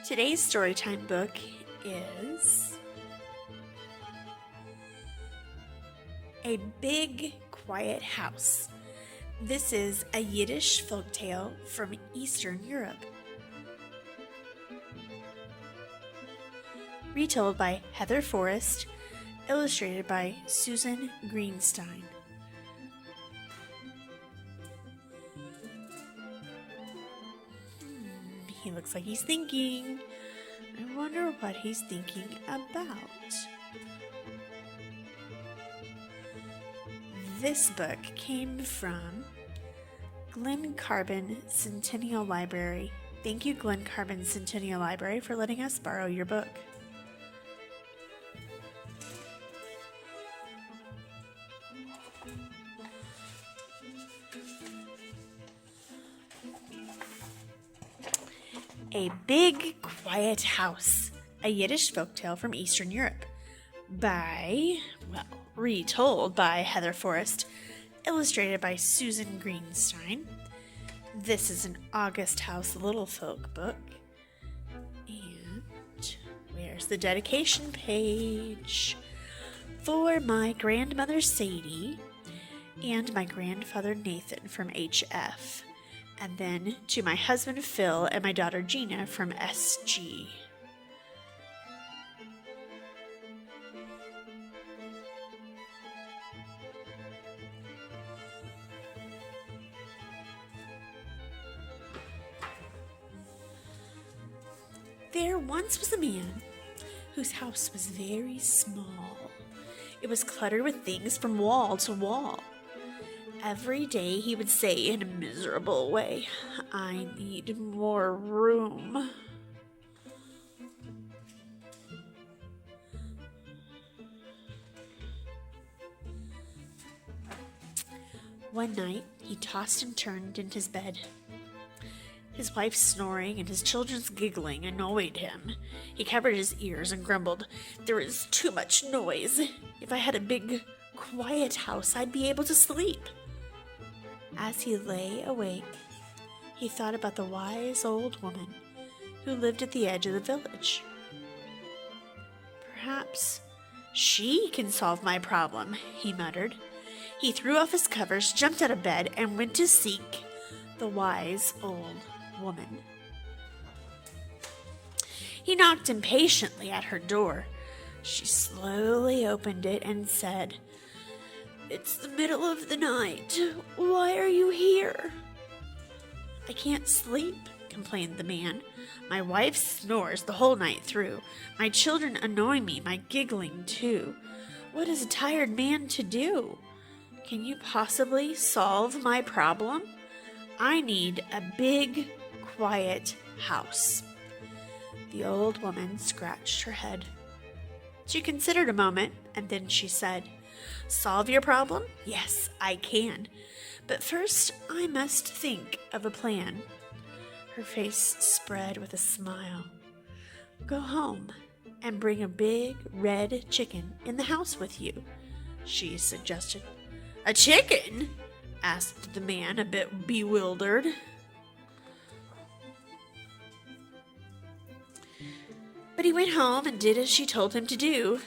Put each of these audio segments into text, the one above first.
Today's storytime book is A Big Quiet House. This is a Yiddish folktale from Eastern Europe. Retold by Heather Forrest, illustrated by Susan Greenstein. He looks like he's thinking. I wonder what he's thinking about. This book came from Glen Carbon Centennial Library. Thank you, Glen Carbon Centennial Library, for letting us borrow your book. A Big Quiet House, a Yiddish folktale from Eastern Europe, retold by Heather Forrest, illustrated by Susan Greenstein. This is an August House Little Folk book. And where's the dedication page? For my grandmother Sadie and my grandfather Nathan from HF. And then to my husband Phil and my daughter Gina from SG. There once was a man whose house was very small. It was cluttered with things from wall to wall. Every day he would say in a miserable way, "I need more room." One night he tossed and turned in his bed. His wife's snoring and his children's giggling annoyed him. He covered his ears and grumbled, "There is too much noise. If I had a big, quiet house, I'd be able to sleep." As he lay awake, he thought about the wise old woman who lived at the edge of the village. "Perhaps she can solve my problem," he muttered. He threw off his covers, jumped out of bed, and went to seek the wise old woman. He knocked impatiently at her door. She slowly opened it and said, "It's the middle of the night. Why are you here?" "I can't sleep," complained the man. "My wife snores the whole night through. My children annoy me, my giggling too. What is a tired man to do? Can you possibly solve my problem? I need a big, quiet house." The old woman scratched her head. She considered a moment, and then she said, "Solve your problem? Yes, I can. But first, I must think of a plan." Her face spread with a smile. "Go home and bring a big red chicken in the house with you," she suggested. "A chicken?" asked the man, a bit bewildered. But he went home and did as she told him to do.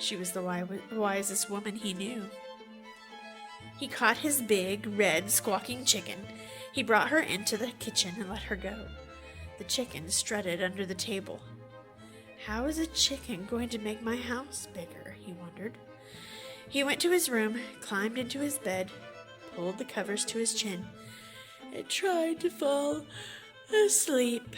She was the wisest woman he knew. He caught his big, red, squawking chicken. He brought her into the kitchen and let her go. The chicken strutted under the table. "How is a chicken going to make my house bigger?" he wondered. He went to his room, climbed into his bed, pulled the covers to his chin, and tried to fall asleep.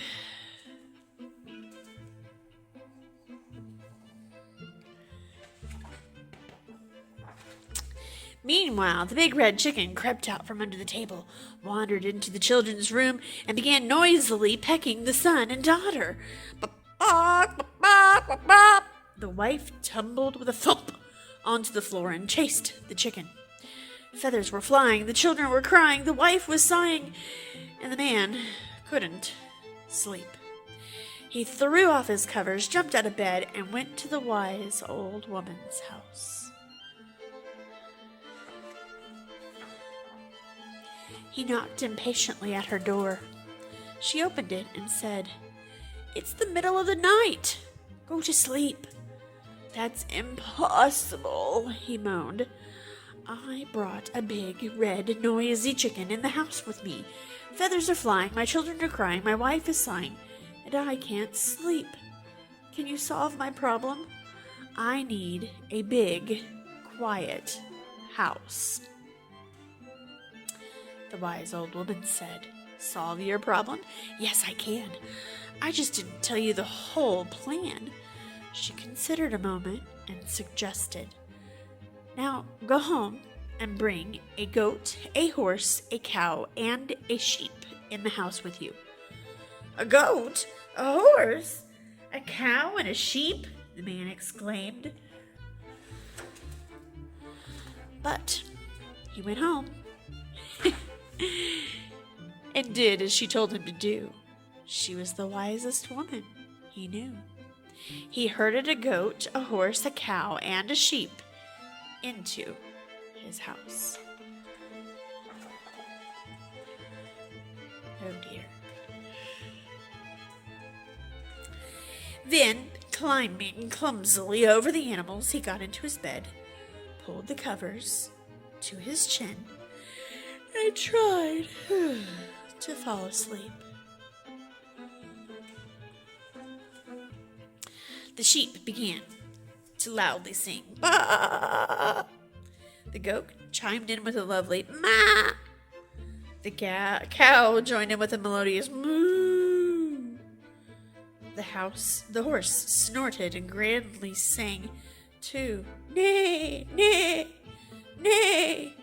Meanwhile, the big red chicken crept out from under the table, wandered into the children's room, and began noisily pecking the son and daughter. "Bop, bop, bop, bop, bop." The wife tumbled with a thump onto the floor and chased the chicken. Feathers were flying, the children were crying, the wife was sighing, and the man couldn't sleep. He threw off his covers, jumped out of bed, and went to the wise old woman's house. He knocked impatiently at her door. She opened it and said, "It's the middle of the night. Go to sleep." "That's impossible," he moaned. "I brought a big, red, noisy chicken in the house with me. Feathers are flying, my children are crying, my wife is sighing, and I can't sleep. Can you solve my problem? I need a big, quiet house." The wise old woman said, "Solve your problem? Yes, I can. I just didn't tell you the whole plan." She considered a moment and suggested, "Now go home and bring a goat, a horse, a cow, and a sheep in the house with you." "A goat? A horse? A cow and a sheep?" the man exclaimed. But he went home and did as she told him to do. She was the wisest woman he knew. He herded a goat, a horse, a cow, and a sheep into his house. Oh dear. Then, climbing clumsily over the animals, he got into his bed, pulled the covers to his chin, and tried to fall asleep. The sheep began to loudly sing, "Baa!" The goat chimed in with a lovely "Ma!" The cow joined in with a melodious "Moo!" The horse snorted and grandly sang too, "Neigh, neigh, neigh."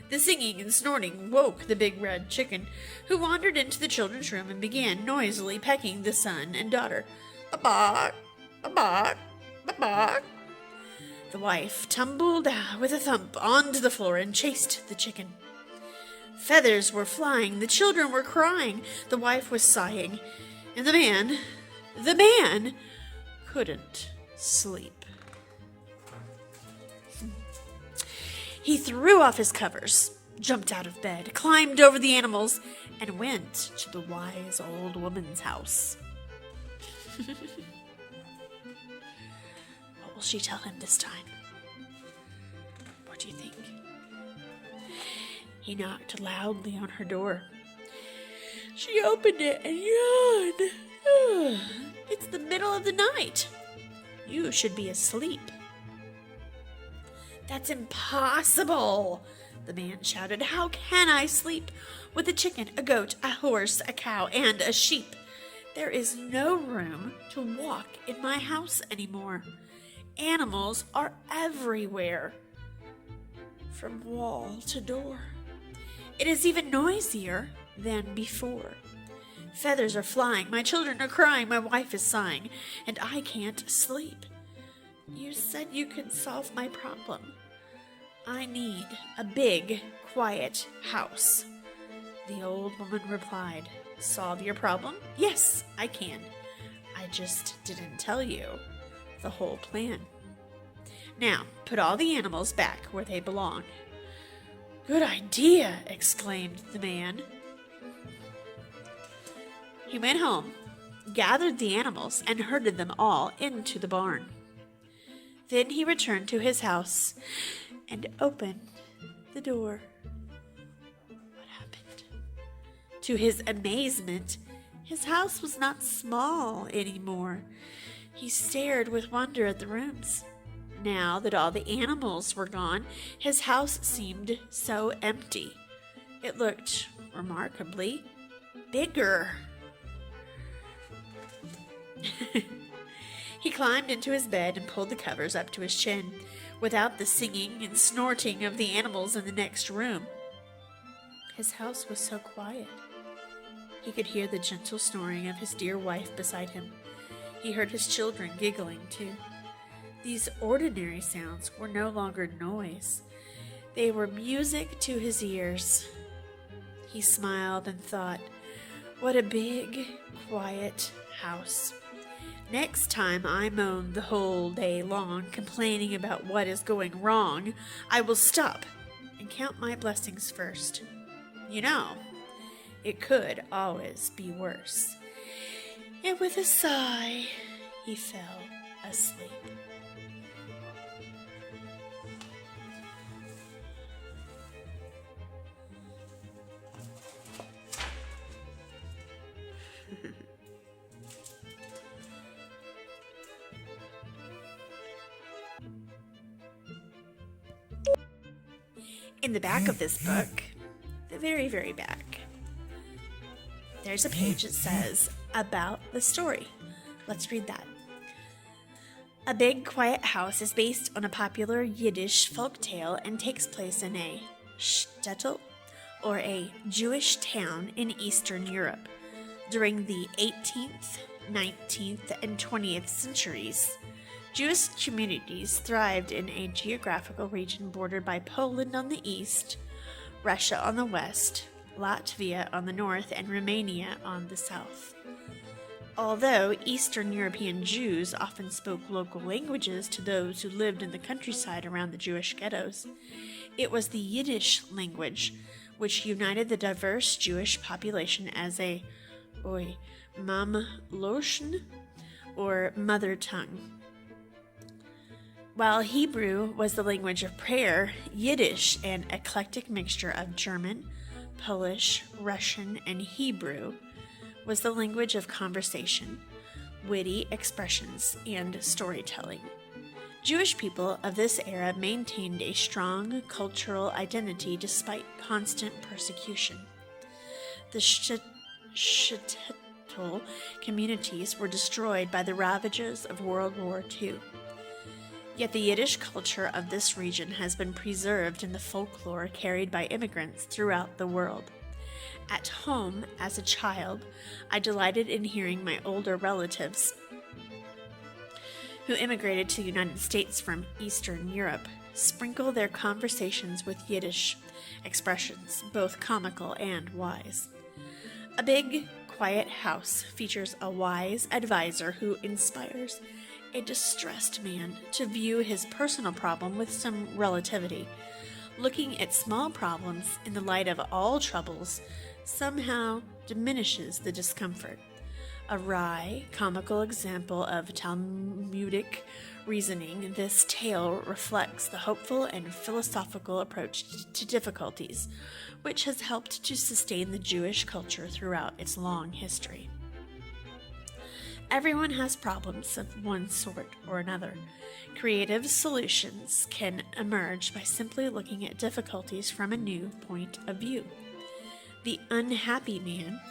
The singing and snorting woke the big red chicken, who wandered into the children's room and began noisily pecking the son and daughter. "A-bark, a-bark, a-bark." The wife tumbled with a thump onto the floor and chased the chicken. Feathers were flying, the children were crying, the wife was sighing, and the man couldn't sleep. He threw off his covers, jumped out of bed, climbed over the animals, and went to the wise old woman's house. What will she tell him this time? What do you think? He knocked loudly on her door. She opened it and yawned. "It's the middle of the night. You should be asleep." "That's impossible," the man shouted. "How can I sleep with a chicken, a goat, a horse, a cow, and a sheep? There is no room to walk in my house anymore. Animals are everywhere, from wall to door. It is even noisier than before. Feathers are flying, my children are crying, my wife is sighing, and I can't sleep. You said you could solve my problem. I need a big, quiet house." The old woman replied, "Solve your problem? Yes, I can. I just didn't tell you the whole plan. Now, put all the animals back where they belong." "Good idea," exclaimed the man. He went home, gathered the animals, and herded them all into the barn. Then he returned to his house and opened the door. What happened? To his amazement, his house was not small anymore. He stared with wonder at the rooms. Now that all the animals were gone, his house seemed so empty. It looked remarkably bigger. He climbed into his bed and pulled the covers up to his chin, without the singing and snorting of the animals in the next room. His house was so quiet. He could hear the gentle snoring of his dear wife beside him. He heard his children giggling, too. These ordinary sounds were no longer noise. They were music to his ears. He smiled and thought, what a big, quiet house. Next time I moan the whole day long, complaining about what is going wrong, I will stop and count my blessings first. You know, It could always be worse. And with a sigh, he fell asleep. In the back of this book, the very, very back, there's a page that says, about the story. Let's read that. A Big Quiet House is based on a popular Yiddish folk tale and takes place in a shtetl, or a Jewish town in Eastern Europe. During the 18th, 19th, and 20th centuries, Jewish communities thrived in a geographical region bordered by Poland on the east, Russia on the west, Latvia on the north, and Romania on the south. Although Eastern European Jews often spoke local languages to those who lived in the countryside around the Jewish ghettos, it was the Yiddish language which united the diverse Jewish population as a Mamloshn, or mother tongue. While Hebrew was the language of prayer, Yiddish, an eclectic mixture of German, Polish, Russian, and Hebrew, was the language of conversation, witty expressions, and storytelling. Jewish people of this era maintained a strong cultural identity despite constant persecution. The shtetl communities were destroyed by the ravages of World War II. Yet the Yiddish culture of this region has been preserved in the folklore carried by immigrants throughout the world. At home, as a child, I delighted in hearing my older relatives, who immigrated to the United States from Eastern Europe, sprinkle their conversations with Yiddish expressions, both comical and wise. A Big Quiet House features a wise advisor who inspires a distressed man to view his personal problem with some relativity. Looking at small problems in the light of all troubles somehow diminishes the discomfort. A wry, comical example of Talmudic reasoning, this tale reflects the hopeful and philosophical approach to difficulties, which has helped to sustain the Jewish culture throughout its long history. Everyone has problems of one sort or another. Creative solutions can emerge by simply looking at difficulties from a new point of view. The unhappy man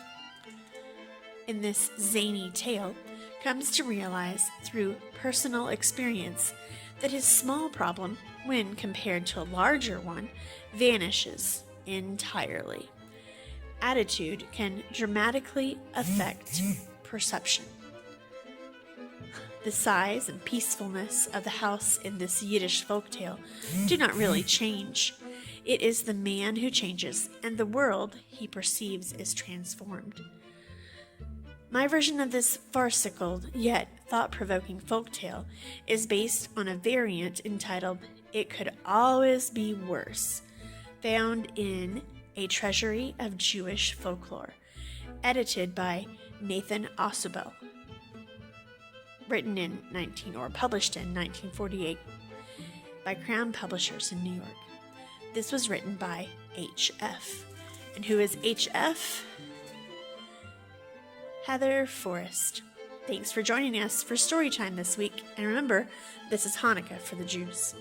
in this zany tale comes to realize through personal experience that his small problem, when compared to a larger one, vanishes entirely. Attitude can dramatically affect perception. The size and peacefulness of the house in this Yiddish folktale do not really change. It is the man who changes, and the world he perceives is transformed. My version of this farcical yet thought-provoking folktale is based on a variant entitled It Could Always Be Worse, found in A Treasury of Jewish Folklore, edited by Nathan Ausubel. Published in 1948 by Crown Publishers in New York. This was written by H.F. And who is H.F.? Heather Forrest. Thanks for joining us for Storytime this week. And remember, this is Hanukkah for the Jews.